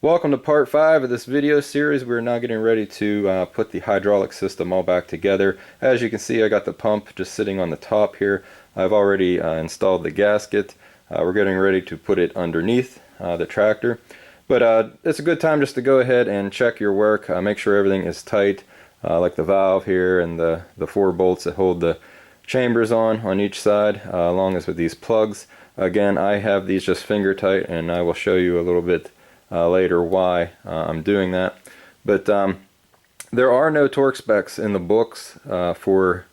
Welcome to part 5 of this video series. We're now getting ready to put the hydraulic system all back together. As you can see, I got the pump just sitting on the top here. I've already installed the gasket. We're getting ready to put it underneath the tractor. But it's a good time just to go ahead and check your work. Make sure everything is tight, like the valve here and the 4 bolts that hold the chambers on each side, along as with these plugs. Again, I have these just finger tight, and I will show you a little bit later why I'm doing that. But there are no torque specs in the books for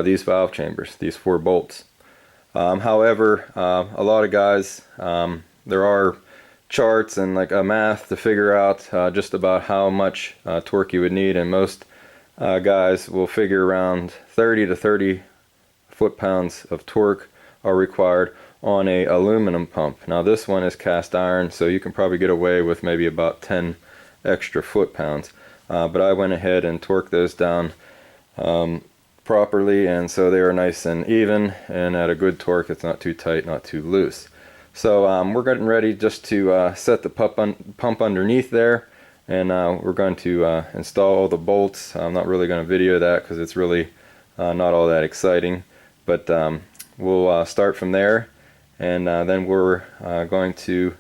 these valve chambers, these 4 bolts. However, a lot of guys, there are charts and like a math to figure out just about how much torque you would need, and most guys will figure around 30 to 30 foot-pounds of torque are required on a aluminum pump. Now this one is cast iron, so you can probably get away with maybe about 10 extra foot-pounds. But I went ahead and torqued those down properly, and so they are nice and even and at a good torque. It's not too tight, not too loose. So we're getting ready just to set the pump underneath there, and we're going to install all the bolts. I'm not really going to video that because it's really not all that exciting, but we'll start from there. And then we're going to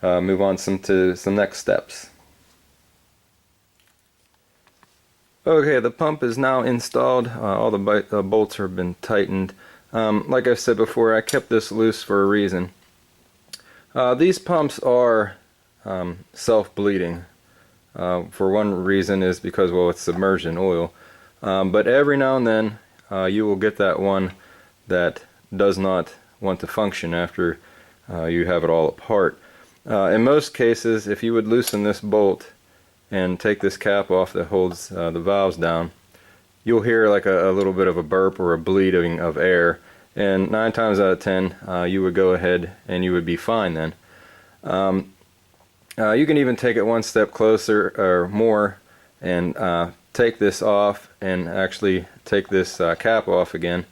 move on to some next steps. Okay, the pump is now installed. All the bolts have been tightened. Like I said before, I kept this loose for a reason. These pumps are self-bleeding. For one reason is because, well, it's submerged in oil. But every now and then you will get that one that does not want to function after you have it all apart. In most cases, if you would loosen this bolt and take this cap off that holds the valves down, you'll hear like a little bit of a burp or a bleeding of air, and 9 times out of 10 you would go ahead and you would be fine then. You can even take it one step closer or more and take this off and actually take this cap off again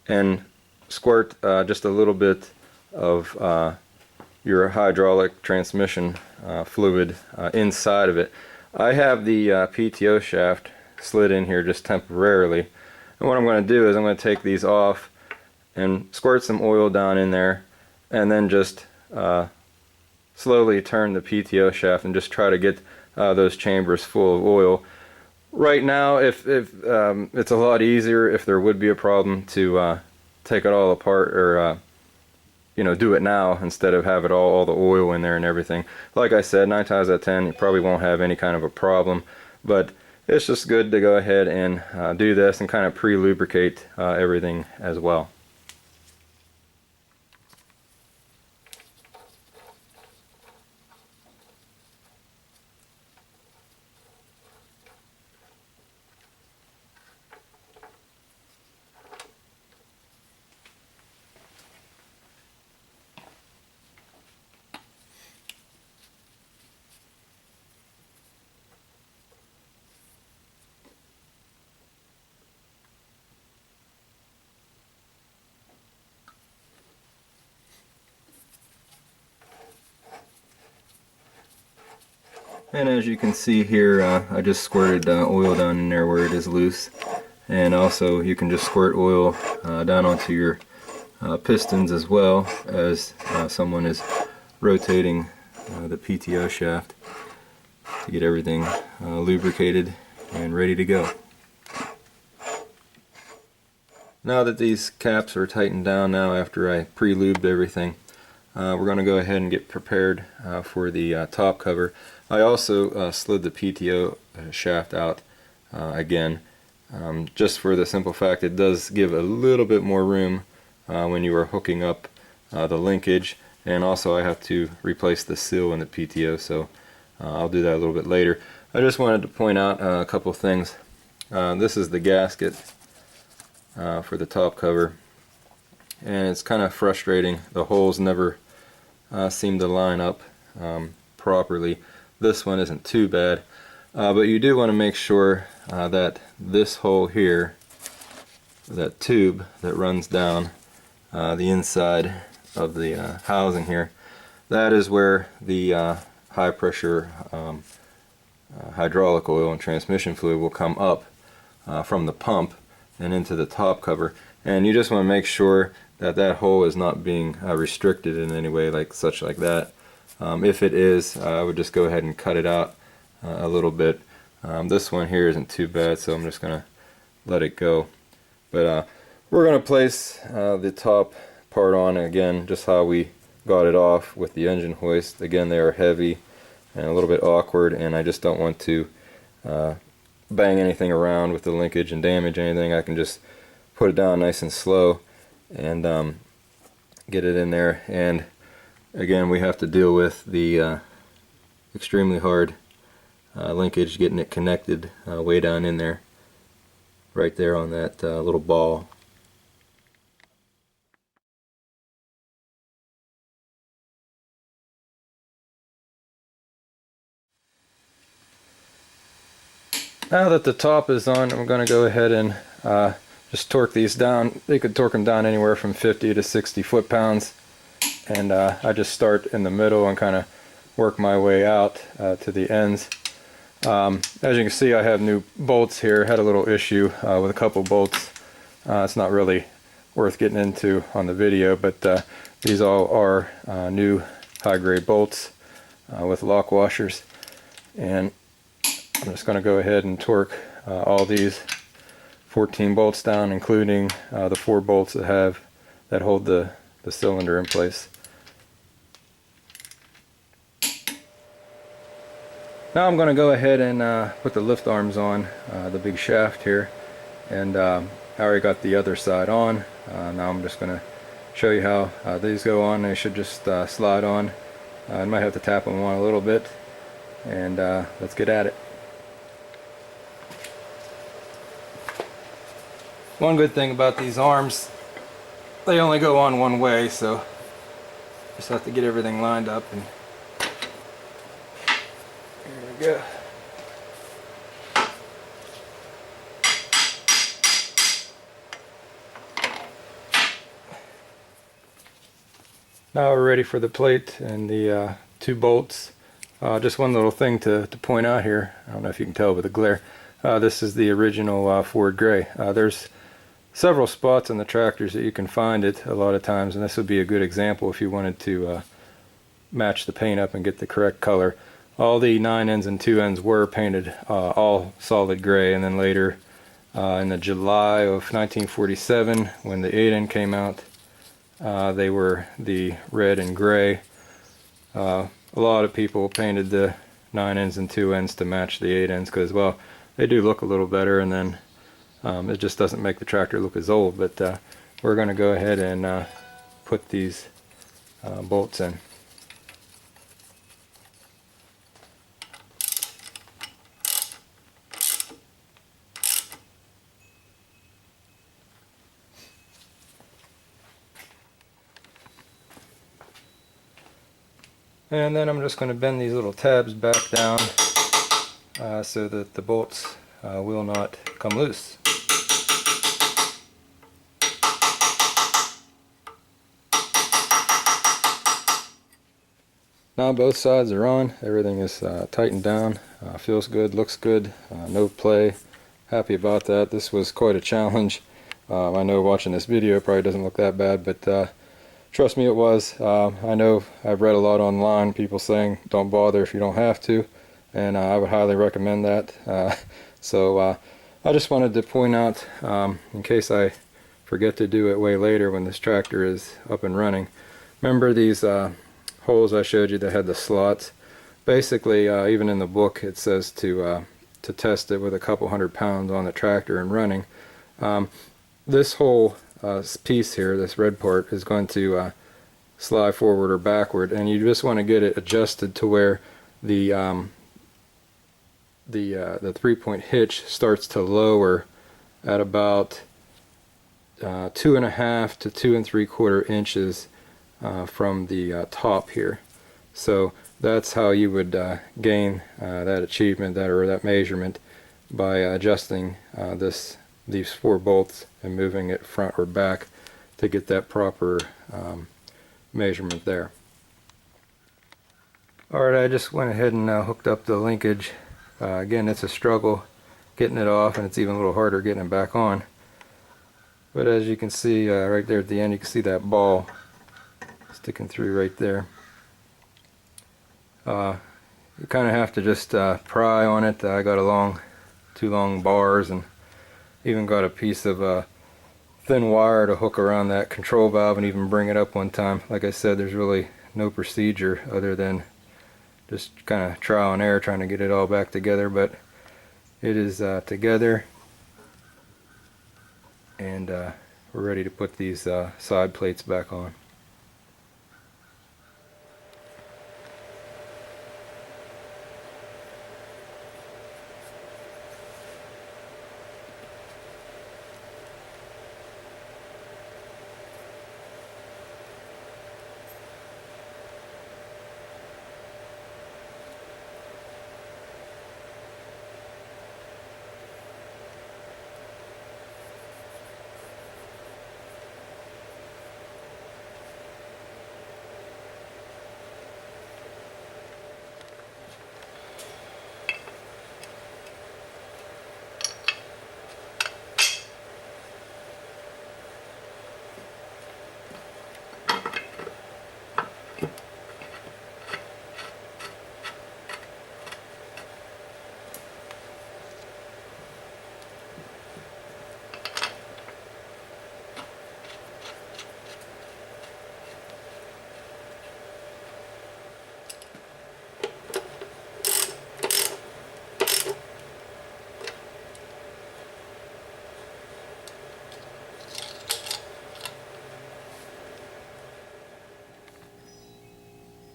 and squirt just a little bit of your hydraulic transmission fluid inside of it. I have the PTO shaft slid in here just temporarily, and what I'm going to do is I'm going to take these off and squirt some oil down in there, and then just slowly turn the PTO shaft and just try to get those chambers full of oil. Right now, if it's a lot easier if there would be a problem to take it all apart, or do it now instead of have it all the oil in there and everything. Like I said, 9 times out of 10 you probably won't have any kind of a problem, but it's just good to go ahead and do this and kind of pre-lubricate everything as well. And as you can see here, I just squirted oil down in there where it is loose, and also you can just squirt oil down onto your pistons as well as someone is rotating the PTO shaft to get everything lubricated and ready to go. Now that these caps are tightened down now after I pre-lubed everything, we're going to go ahead and get prepared for the top cover. I also slid the PTO shaft out again, just for the simple fact it does give a little bit more room when you are hooking up the linkage, and also I have to replace the seal in the PTO, so I'll do that a little bit later. I just wanted to point out a couple things. This is the gasket for the top cover, and it's kind of frustrating. The holes never seem to line up properly. This one isn't too bad, but you do want to make sure that this hole here, that tube that runs down the inside of the housing here, that is where the high pressure hydraulic oil and transmission fluid will come up from the pump and into the top cover, and you just want to make sure that that hole is not being restricted in any way like that. If it is, I would just go ahead and cut it out a little bit. This one here isn't too bad, so I'm just gonna let it go. But we're gonna place the top part on again, just how we got it off with the engine hoist. Again, they are heavy and a little bit awkward, and I just don't want to bang anything around with the linkage and damage anything. I can just put it down nice and slow and get it in there. And again, we have to deal with the extremely hard linkage, getting it connected way down in there, right there on that little ball. Now that the top is on, I'm going to go ahead and just torque these down. You could torque them down anywhere from 50 to 60 foot-pounds, and I just start in the middle and kind of work my way out to the ends. As you can see, I have new bolts here. Had a little issue with a couple bolts. It's not really worth getting into on the video, but these all are new high-grade bolts with lock washers, and I'm just going to go ahead and torque all these 14 bolts down, including the 4 bolts that hold the cylinder in place. Now I'm going to go ahead and put the lift arms on the big shaft here, and I already got the other side on. Now I'm just going to show you how these go on. They should just slide on. I might have to tap them on a little bit, and let's get at it. One good thing about these arms, they only go on one way, so just have to get everything lined up, and here we go. Now we're ready for the plate and the 2 bolts. Just one little thing to point out here. I don't know if you can tell with the glare. This is the original Ford Gray. There's several spots on the tractors that you can find it a lot of times, and this would be a good example if you wanted to match the paint up and get the correct color. All the 9 ends and 2 ends were painted all solid gray, and then later in the July of 1947, when the 8 end came out, they were the red and gray. A lot of people painted the 9 ends and 2 ends to match the 8 ends because, well, they do look a little better, and then it just doesn't make the tractor look as old. But we're going to go ahead and put these bolts in. And then I'm just going to bend these little tabs back down so that the bolts will not come loose. Now both sides are on. Everything is tightened down. Feels good, looks good, no play. Happy about that. This was quite a challenge. I know watching this video it probably doesn't look that bad, but trust me, it was. I know I've read a lot online, people saying don't bother if you don't have to, and I would highly recommend that. So I just wanted to point out, in case I forget to do it way later when this tractor is up and running. Remember these holes I showed you that had the slots? Basically, even in the book it says to test it with a couple 100 pounds on the tractor and running. This whole piece here, this red part, is going to slide forward or backward, and you just want to get it adjusted to where the 3-point hitch starts to lower at about 2.5 to 2 3/4 inches from the top here. So that's how you would gain that achievement, that measurement, by adjusting these 4 bolts and moving it front or back to get that proper measurement there. Alright, I just went ahead and hooked up the linkage. Again, it's a struggle getting it off, and it's even a little harder getting it back on. But as you can see right there at the end, you can see that ball sticking through right there. You kind of have to just pry on it. I got two long bars, and even got a piece of thin wire to hook around that control valve and even bring it up one time. Like I said, there's really no procedure other than just kind of trial and error trying to get it all back together, but it is together, and we're ready to put these side plates back on.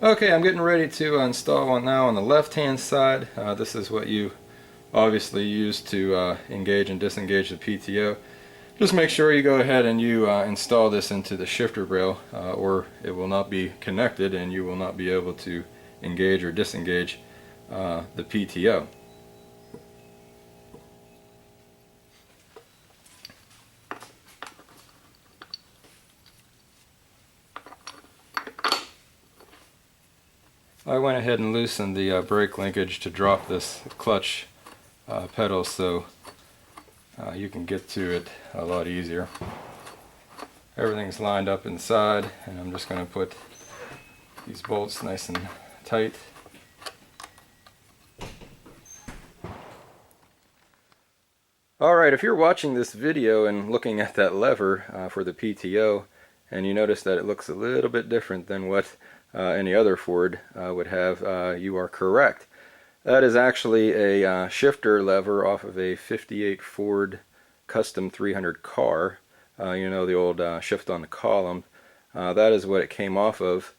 Okay, I'm getting ready to install one now on the left hand side. This is what you obviously use to engage and disengage the PTO. Just make sure you go ahead and you install this into the shifter rail, or it will not be connected and you will not be able to engage or disengage the PTO. I went ahead and loosened the brake linkage to drop this clutch pedal so you can get to it a lot easier. Everything's lined up inside, and I'm just going to put these bolts nice and tight. Alright, if you're watching this video and looking at that lever for the PTO, and you notice that it looks a little bit different than what any other Ford would have, you are correct. That is actually a shifter lever off of a 58 Ford Custom 300 car. You know, the old shift on the column. That is what it came off of.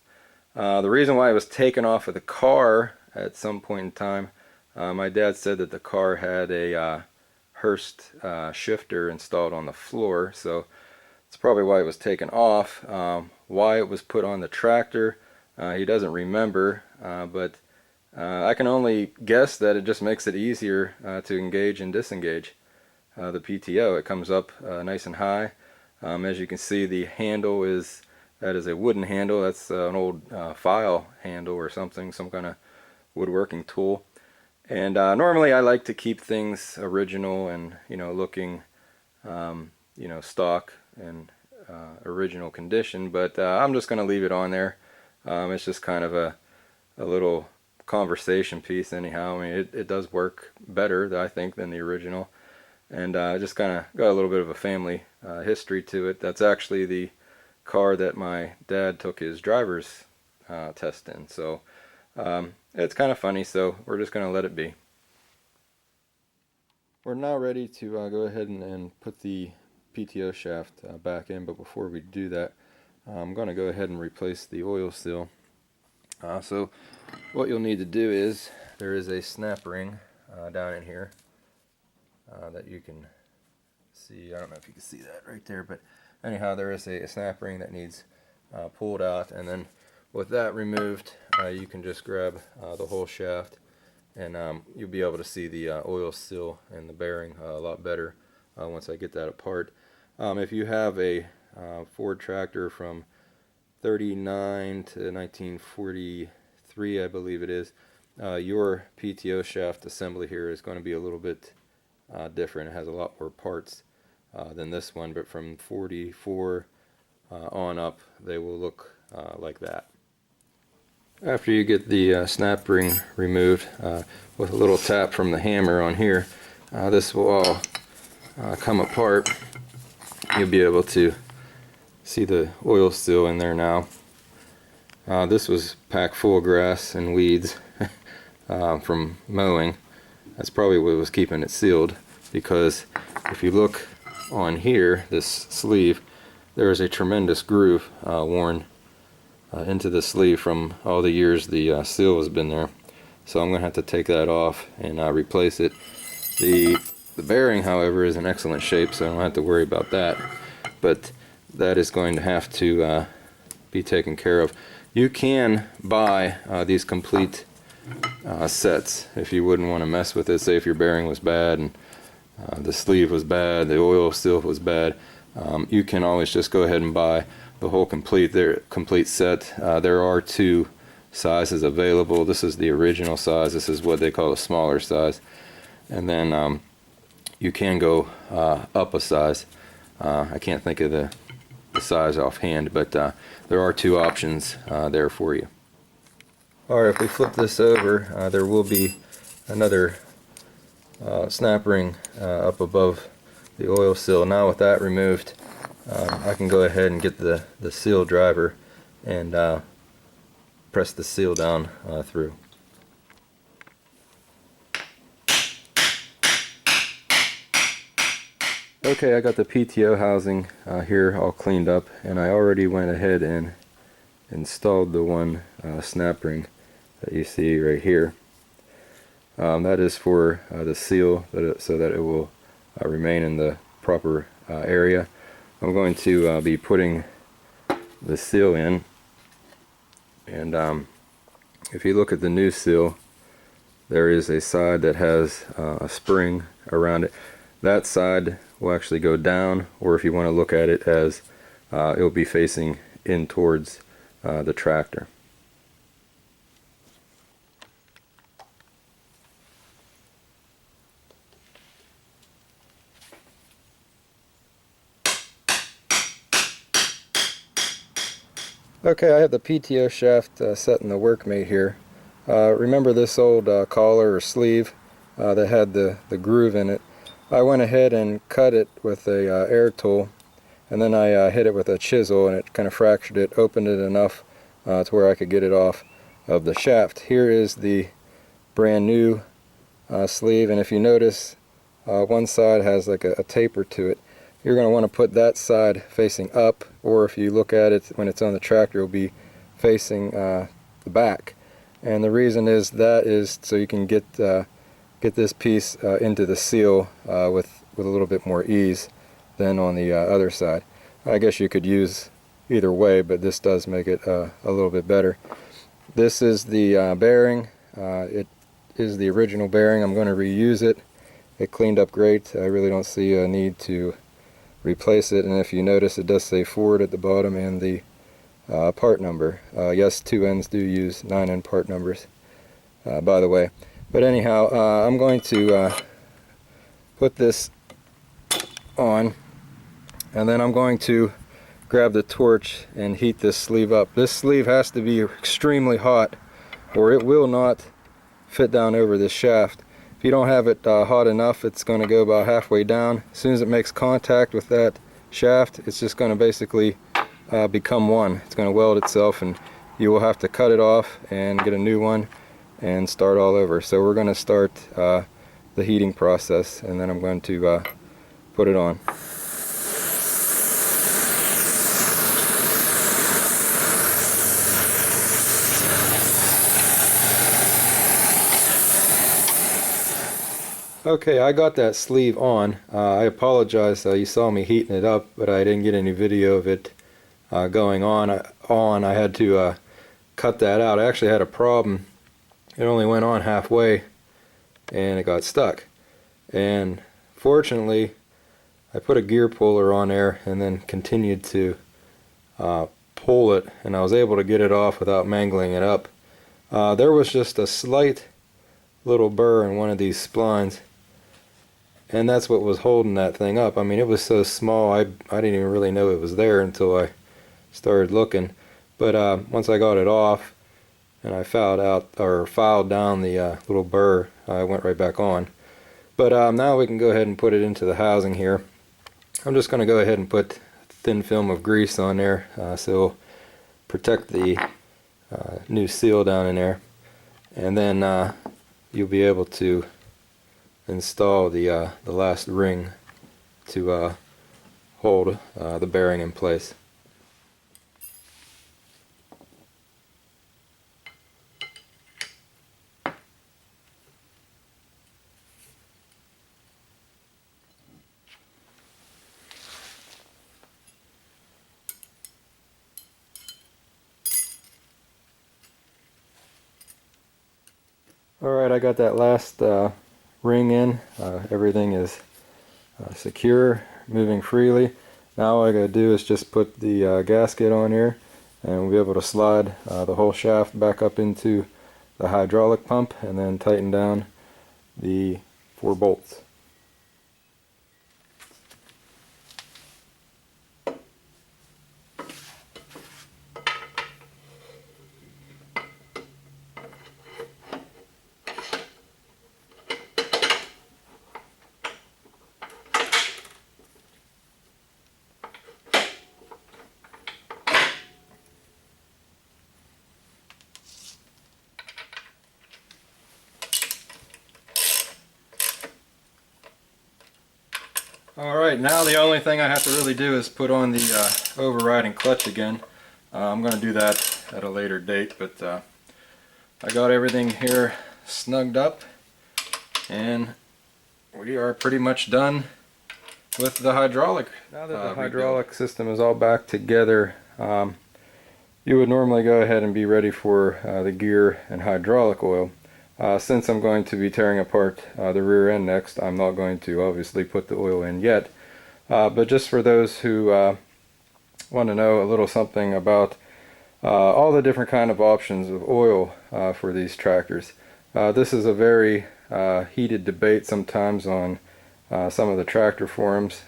The reason why it was taken off of the car at some point in time, my dad said that the car had a Hurst shifter installed on the floor, so that's probably why it was taken off. Why it was put on the tractor, he doesn't remember, but I can only guess that it just makes it easier to engage and disengage the PTO. It comes up nice and high. As you can see, the handle that is a wooden handle. That's an old file handle or something, some kind of woodworking tool. And normally I like to keep things original and, you know, looking, you know, stock and original condition, but I'm just going to leave it on there. It's just kind of a little conversation piece anyhow. I mean, it does work better, I think, than the original. And just kind of got a little bit of a family history to it. That's actually the car that my dad took his driver's test in. So it's kind of funny, so we're just going to let it be. We're now ready to go ahead and put the PTO shaft back in, but before we do that, I'm going to go ahead and replace the oil seal. So what you'll need to do is, there is a snap ring down in here that you can see. I don't know if you can see that right there, but anyhow, there is a snap ring that needs pulled out, and then with that removed, you can just grab the whole shaft, and you'll be able to see the oil seal and the bearing a lot better once I get that apart. If you have a Ford tractor from 39 to 1943 3, I believe it is, your PTO shaft assembly here is going to be a little bit different. It has a lot more parts than this one, but from 44 on up, they will look like that. After you get the snap ring removed with a little tap from the hammer on here, this will all come apart. You'll be able to see the oil still in there now. This was packed full of grass and weeds from mowing. That's probably what was keeping it sealed, because if you look on here, this sleeve, there is a tremendous groove worn into the sleeve from all the years the seal has been there. So I'm going to have to take that off and replace it. The bearing, however, is in excellent shape, so I don't have to worry about that. But that is going to have to be taken care of. You can buy these complete sets if you wouldn't want to mess with it. Say if your bearing was bad and the sleeve was bad, the oil seal was bad, you can always just go ahead and buy the whole complete set. There are 2 sizes available. This is the original size. This is what they call a smaller size, and then you can go up a size. I can't think of the size offhand, but there are 2 options there for you. Alright, if we flip this over, there will be another snap ring up above the oil seal. Now with that removed, I can go ahead and get the seal driver and press the seal down through. Okay, I got the PTO housing here all cleaned up, and I already went ahead and installed the one snap ring that you see right here. That is for the seal, so that it will remain in the proper area. I'm going to be putting the seal in, and if you look at the new seal, there is a side that has a spring around it. That side will actually go down, or if you want to look at it as it will be facing in towards the tractor. Okay, I have the PTO shaft set in the workmate here. Remember this old collar or sleeve that had the groove in it? I went ahead and cut it with a air tool, and then I hit it with a chisel, and it kind of fractured it, opened it enough to where I could get it off of the shaft. Here is the brand new sleeve, and if you notice, one side has like a taper to it. You're going to want to put that side facing up, or if you look at it when it's on the tractor, it will be facing the back. And the reason is so you can get this piece into the seal with a little bit more ease than on the other side. I guess you could use either way, but this does make it a little bit better. This is the bearing. It is the original bearing. I'm going to reuse it. It cleaned up great. I really don't see a need to replace it, and if you notice, it does say Ford at the bottom and the part number. Yes, 2Ns do use 9N part numbers, by the way. But anyhow, I'm going to put this on, and then I'm going to grab the torch and heat this sleeve up. This sleeve has to be extremely hot, or it will not fit down over this shaft. If you don't have it hot enough, it's going to go about halfway down. As soon as it makes contact with that shaft, it's just going to basically become one. It's going to weld itself, and you will have to cut it off and get a new one and start all over. So we're going to start the heating process, and then I'm going to put it on. Okay, I got that sleeve on. I apologize, you saw me heating it up, but I didn't get any video of it going on. I had to cut that out. I actually had a problem. It only went on halfway and it got stuck. And fortunately, I put a gear puller on there and then continued to pull it, and I was able to get it off without mangling it up. There was just a slight little burr in one of these splines, and that's what was holding that thing up. I mean, it was so small, I didn't even really know it was there until I started looking. But once I got it off and I filed down the little burr, I went right back on. But now we can go ahead and put it into the housing here. I'm just going to go ahead and put thin film of grease on there so it'll protect the new seal down in there, and then you'll be able to install the last ring to hold the bearing in place. Alright, I got that last ring in. Everything is secure, moving freely. Now all I gotta do is just put the gasket on here, and we'll be able to slide the whole shaft back up into the hydraulic pump and then tighten down the 4 bolts. Alright, now the only thing I have to really do is put on the overriding clutch again. I'm going to do that at a later date, but I got everything here snugged up, and we are pretty much done with the hydraulic. Now that the hydraulic system is all back together, you would normally go ahead and be ready for the gear and hydraulic oil. Since I'm going to be tearing apart the rear end next, I'm not going to obviously put the oil in yet. But just for those who want to know a little something about all the different kind of options of oil for these tractors. This is a very heated debate sometimes on some of the tractor forums.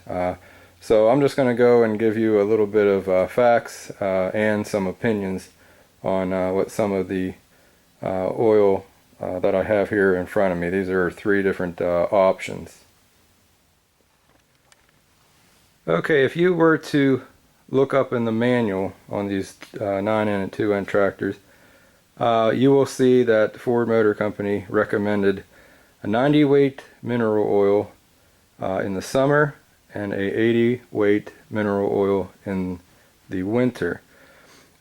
So I'm just going to go and give you a little bit of facts and some opinions on what some of the oil that I have here in front of me. These are 3 different options. Okay, if you were to look up in the manual on these 9N and 2N tractors, you will see that Ford Motor Company recommended a 90 weight mineral oil in the summer and a 80 weight mineral oil in the winter.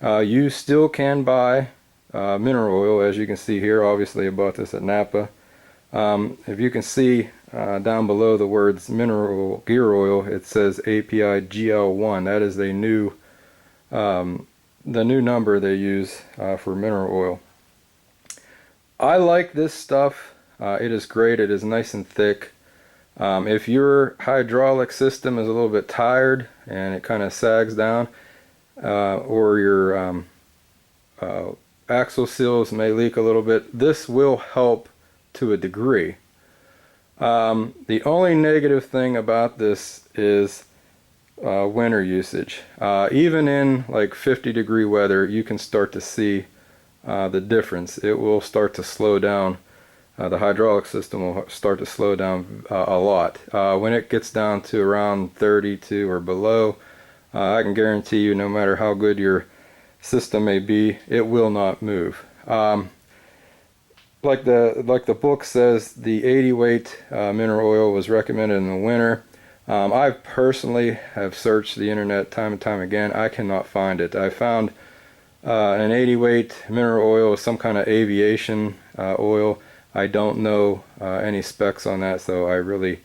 You still can buy mineral oil, as you can see here. Obviously I bought this at Napa. If you can see down below the words mineral gear oil, it says API GL1. That is the new number they use for mineral oil. I like this stuff. It is great. It is nice and thick. If your hydraulic system is a little bit tired and it kind of sags down, or your axle seals may leak a little bit, this will help to a degree. The only negative thing about this is winter usage. Even in like 50-degree weather, you can start to see the difference. It will start to slow down. The hydraulic system will start to slow down a lot. When it gets down to around 32 or below, I can guarantee you, no matter how good your system may be, it will not move. Like the book says, the 80 weight mineral oil was recommended in the winter. I personally have searched the internet time and time again. I cannot find it. I found an 80 weight mineral oil with some kind of aviation oil. I don't know any specs on that, so I really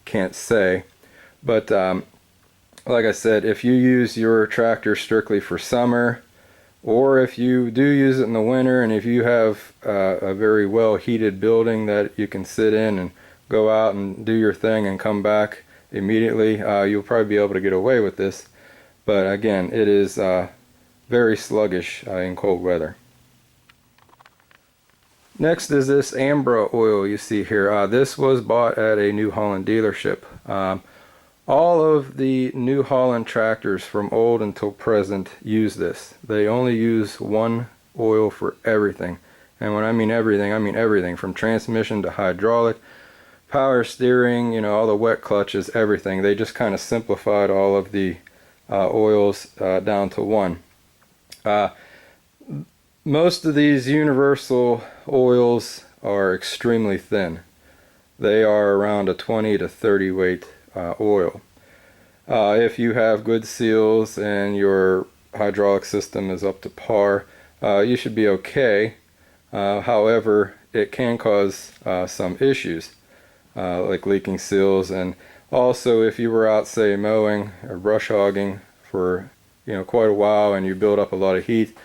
can't say. But like I said, if you use your tractor strictly for summer, or if you do use it in the winter, and if you have a very well heated building that you can sit in and go out and do your thing and come back immediately, you'll probably be able to get away with this. But again, it is very sluggish in cold weather. Next is this Ambra oil you see here. This was bought at a New Holland dealership. All of the New Holland tractors from old until present use this. They only use one oil for everything. And when I mean everything from transmission to hydraulic, power steering, you know, all the wet clutches, everything. They just kind of simplified all of the oils down to one. Most of these universal oils are extremely thin. They are around a 20 to 30 weight oil. If you have good seals and your hydraulic system is up to par, you should be okay. However, it can cause some issues, like leaking seals, and also if you were out, say, mowing or brush hogging for quite a while and you build up a lot of heat,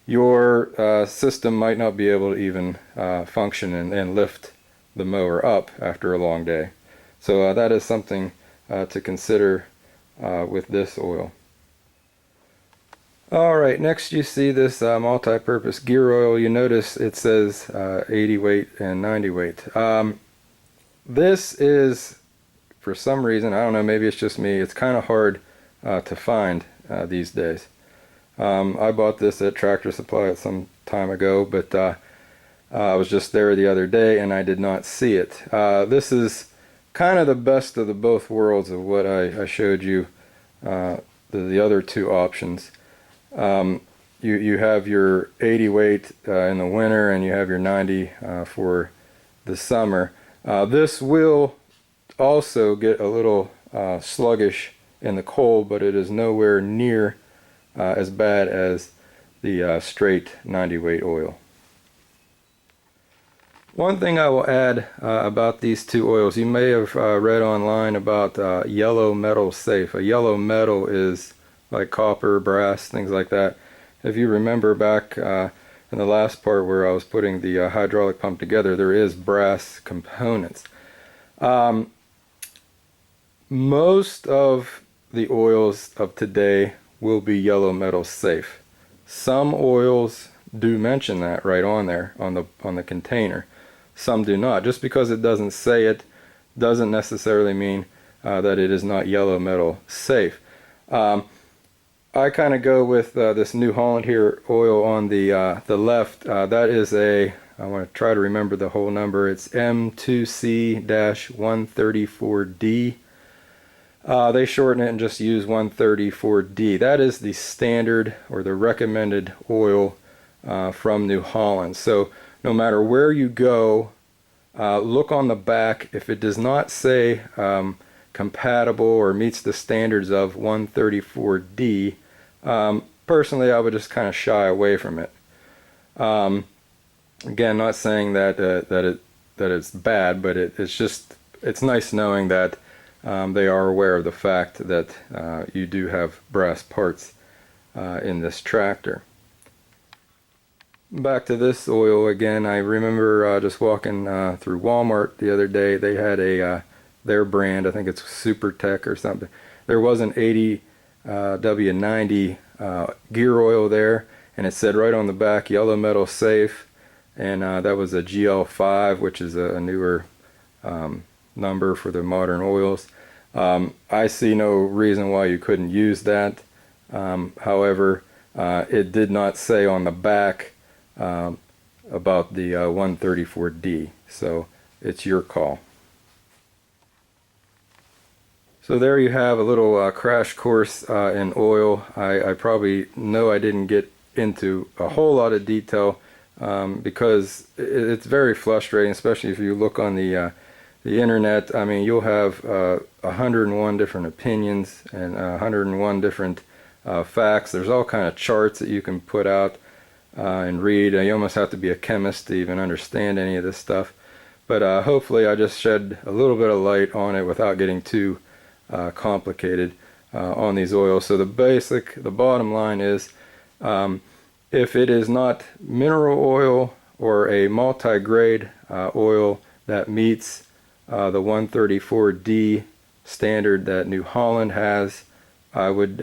your system might not be able to even function and lift the mower up after a long day. So that is something to consider with this oil. Alright, next you see this multi-purpose gear oil. You notice it says 80 weight and 90 weight. This is, for some reason, I don't know, maybe it's just me, it's kind of hard to find these days. I bought this at Tractor Supply some time ago, but I was just there the other day and I did not see it. This is kind of the best of the both worlds of what I showed you, the other two options. You have your 80 weight in the winter and you have your 90 for the summer. This will also get a little sluggish in the cold, but it is nowhere near as bad as the straight 90 weight oil. One thing I will add about these two oils, you may have read online about yellow metal safe. A yellow metal is like copper, brass, things like that. If you remember back in the last part where I was putting the hydraulic pump together, there is brass components. Most of the oils of today will be yellow metal safe. Some oils do mention that right on there on the container. Some do not. Just because it doesn't say it doesn't necessarily mean that it is not yellow metal safe. I kind of go with this New Holland here oil on the left. That is I want to try to remember the whole number. It's M2C-134D. They shorten it and just use 134D. That is the standard or the recommended oil from New Holland. So no matter where you go, look on the back. If it does not say compatible or meets the standards of 134D, personally I would just kind of shy away from it. Again, not saying that it's bad, but it's nice knowing that they are aware of the fact that you do have brass parts in this tractor. Back to this oil again, I remember just walking through Walmart the other day. They had their brand, I think it's Super Tech or something. There was an 80 W90 gear oil there, and it said right on the back, yellow metal safe, and that was a GL5, which is a newer number for the modern oils. I see no reason why you couldn't use that. However, it did not say on the back about the 134D, so it's your call. So there you have a little crash course in oil. I probably know I didn't get into a whole lot of detail because it's very frustrating, especially if you look on the internet. I mean, you'll have 101 different opinions and 101 different facts. There's all kind of charts that you can put out and read. You almost have to be a chemist to even understand any of this stuff. But hopefully I just shed a little bit of light on it without getting too complicated on these oils. So the bottom line is, if it is not mineral oil or a multi-grade oil that meets the 134D standard that New Holland has, I would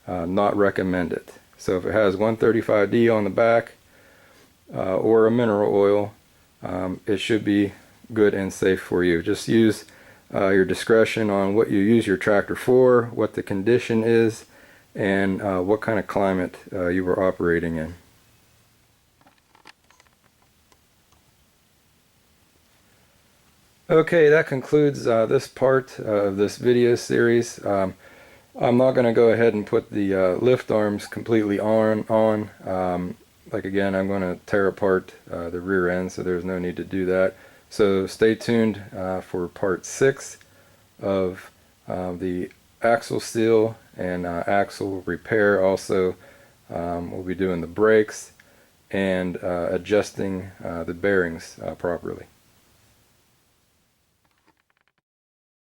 not recommend it. So if it has 135D on the back, or a mineral oil, it should be good and safe for you. Just use your discretion on what you use your tractor for, what the condition is, and what kind of climate you were operating in. Okay, that concludes this part of this video series. I'm not going to go ahead and put the lift arms completely on. Like again, I'm going to tear apart the rear end, so there's no need to do that. So stay tuned for part 6 of the axle seal and axle repair. Also, we'll be doing the brakes and adjusting the bearings properly.